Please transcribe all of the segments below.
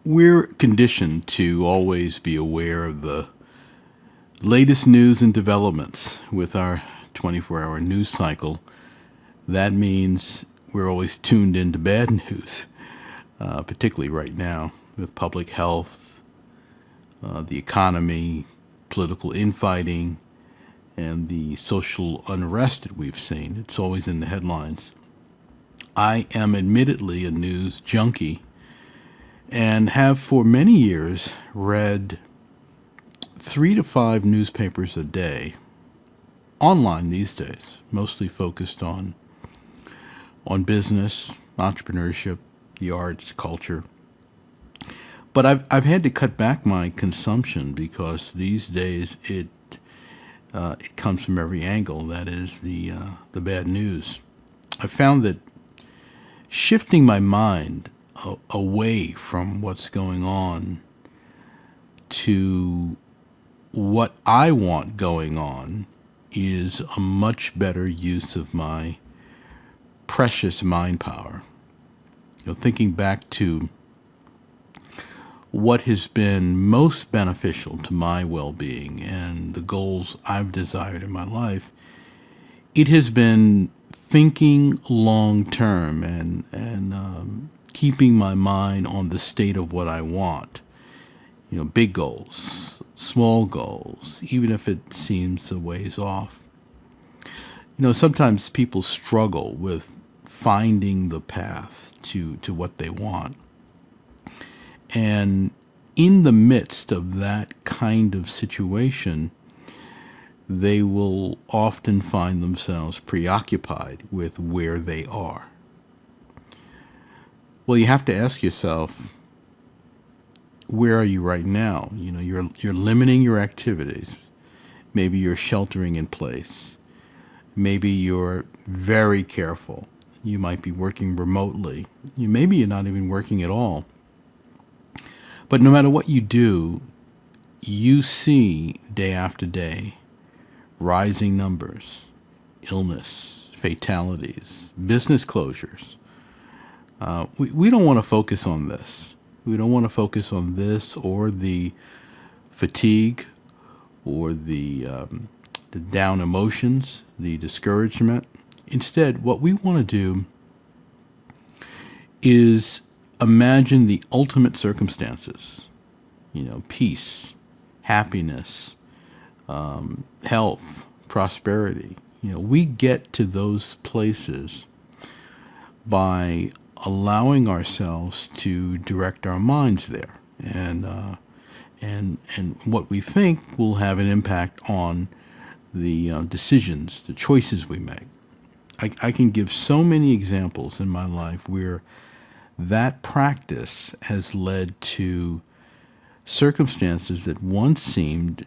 We're conditioned to always be aware of the latest news and developments with our 24-hour news cycle. That means we're always tuned into bad news, particularly right now with public health, the economy, political infighting, and the social unrest that we've seen. It's always in the headlines. I am admittedly a news junkie and have for many years read 3 to 5 newspapers a day, online these days, mostly focused on business, entrepreneurship, the arts, culture. But I've had to cut back my consumption because these days it comes from every angle. That is the bad news. I found that shifting my mind away from what's going on to what I want going on is a much better use of my precious mind power. Thinking back to what has been most beneficial to my well-being and the goals I've desired in my life, it has been thinking long-term and keeping my mind on the state of what I want. Big goals, small goals, even if it seems a ways off. Sometimes people struggle with finding the path to what they want. And in the midst of that kind of situation, they will often find themselves preoccupied with where they are. Well, you have to ask yourself, where are you right now? You're limiting your activities. Maybe you're sheltering in place. Maybe you're very careful. You might be working remotely. Maybe you're not even working at all. But no matter what you do, you see day after day rising numbers, illness, fatalities, business closures. We don't want to focus on this. We don't want to focus on this or the fatigue or the down emotions, the discouragement. Instead, what we want to do is imagine the ultimate circumstances, peace, happiness, health, prosperity. We get to those places by allowing ourselves to direct our minds there, and what we think will have an impact on the decisions, the choices we make. I can give so many examples in my life where that practice has led to circumstances that once seemed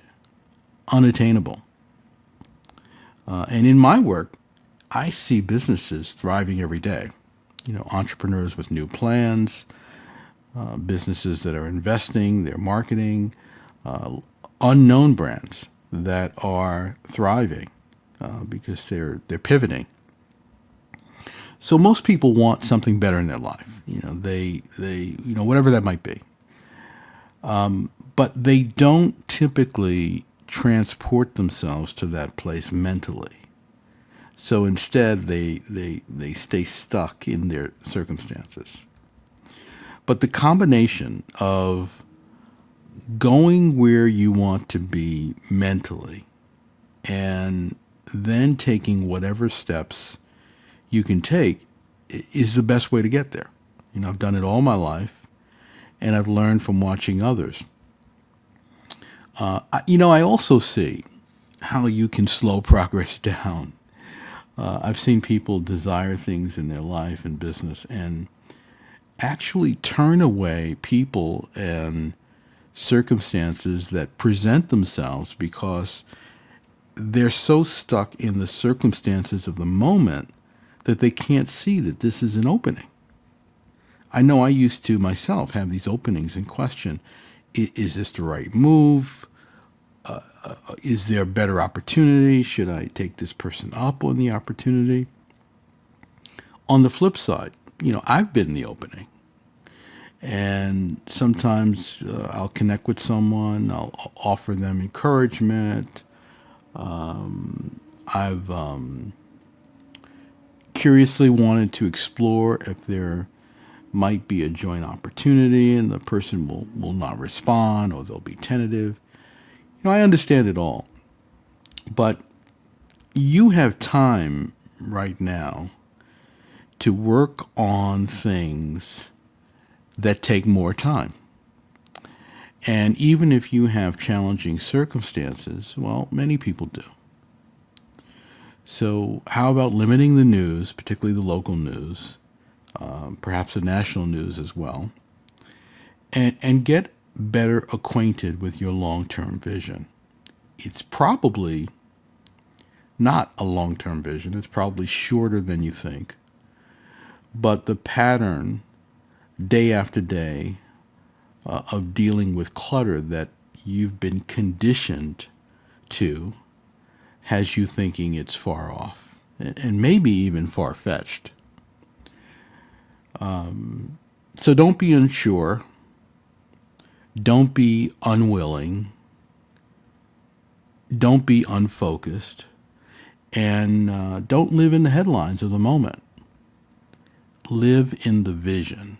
unattainable. And in my work, I see businesses thriving every day. Entrepreneurs with new plans, businesses that are investing, they're marketing, unknown brands that are thriving because they're pivoting. So most people want something better in their life. They whatever that might be. But they don't typically transport themselves to that place mentally. So instead, they stay stuck in their circumstances. But the combination of going where you want to be mentally and then taking whatever steps you can take is the best way to get there. I've done it all my life, and I've learned from watching others. I also see how you can slow progress down. I've seen people desire things in their life and business and actually turn away people and circumstances that present themselves because they're so stuck in the circumstances of the moment that they can't see that this is an opening. I know I used to myself have these openings and question, is this the right move? Is there a better opportunity? Should I take this person up on the opportunity? On the flip side, I've been in the opening. And sometimes I'll connect with someone, I'll offer them encouragement. I've curiously wanted to explore if there might be a joint opportunity, and the person will not respond, or they'll be tentative. I understand it all. But you have time right now to work on things that take more time. And even if you have challenging circumstances, well, many people do. So, how about limiting the news, particularly the local news, perhaps the national news as well, and get better acquainted with your long term vision? It's probably not a long term vision, it's probably shorter than you think. But the pattern, day after day, of dealing with clutter that you've been conditioned to has you thinking it's far off and maybe even far-fetched. So don't be unsure. Don't be unwilling. Don't be unfocused. And don't live in the headlines of the moment. Live in the vision.